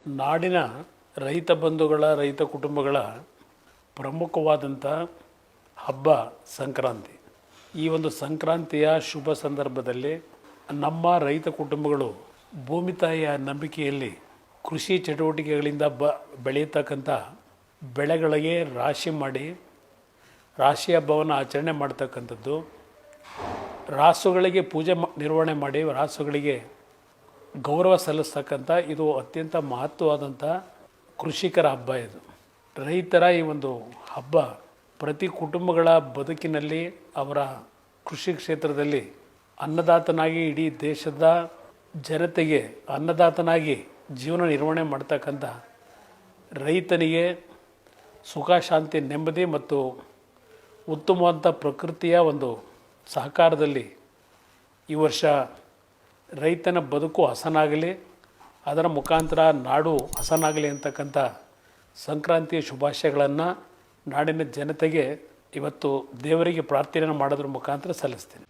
ನಾಡಿನ ರೈತ ಬಂಧುಗಳ ರೈತ ಕುಟುಂಬಗಳ ಪ್ರಮುಖವಾದಂಥ ಹಬ್ಬ ಸಂಕ್ರಾಂತಿ. ಈ ಒಂದು ಸಂಕ್ರಾಂತಿಯ ಶುಭ ಸಂದರ್ಭದಲ್ಲಿ ನಮ್ಮ ರೈತ ಕುಟುಂಬಗಳು ಭೂಮಿ ತಾಯಿಯ ನಂಬಿಕೆಯಲ್ಲಿ ಕೃಷಿ ಚಟುವಟಿಕೆಗಳಿಂದ ಬೆಳೆಯತಕ್ಕಂಥ ಬೆಳೆಗಳಿಗೆ ರಾಶಿ ಮಾಡಿ ರಾಶಿ ಹಬ್ಬವನ್ನು ಆಚರಣೆ ಮಾಡ್ತಕ್ಕಂಥದ್ದು, ರಾಸುಗಳಿಗೆ ಪೂಜೆ ನಿರ್ವಹಣೆ ಮಾಡಿ ರಾಸುಗಳಿಗೆ ಗೌರವ ಸಲ್ಲಿಸ್ತಕ್ಕಂಥ ಇದು ಅತ್ಯಂತ ಮಹತ್ವವಾದಂಥ ಕೃಷಿಕರ ಹಬ್ಬ. ಇದು ರೈತರ ಈ ಒಂದು ಹಬ್ಬ ಪ್ರತಿ ಕುಟುಂಬಗಳ ಬದುಕಿನಲ್ಲಿ ಅವರ ಕೃಷಿ ಕ್ಷೇತ್ರದಲ್ಲಿ ಅನ್ನದಾತನಾಗಿ ಇಡೀ ದೇಶದ ಜನತೆಗೆ ಅನ್ನದಾತನಾಗಿ ಜೀವನ ನಿರ್ವಹಣೆ ಮಾಡ್ತಕ್ಕಂಥ ರೈತನಿಗೆ ಸುಖ ಶಾಂತಿ ನೆಮ್ಮದಿ ಮತ್ತು ಉತ್ತಮವಾದಂಥ ಪ್ರಕೃತಿಯ ಒಂದು ಸಹಕಾರದಲ್ಲಿ ಈ ವರ್ಷ ರೈತನ ಬದುಕು ಹಸನಾಗಲಿ, ಅದರ ಮುಖಾಂತರ ನಾಡು ಹಸನಾಗಲಿ ಅಂತಕ್ಕಂಥ ಸಂಕ್ರಾಂತಿಯ ಶುಭಾಶಯಗಳನ್ನು ನಾಡಿನ ಜನತೆಗೆ ಇವತ್ತು ದೇವರಿಗೆ ಪ್ರಾರ್ಥನೆಯನ್ನು ಮಾಡೋದ್ರ ಮುಖಾಂತರ ಸಲ್ಲಿಸ್ತೀನಿ.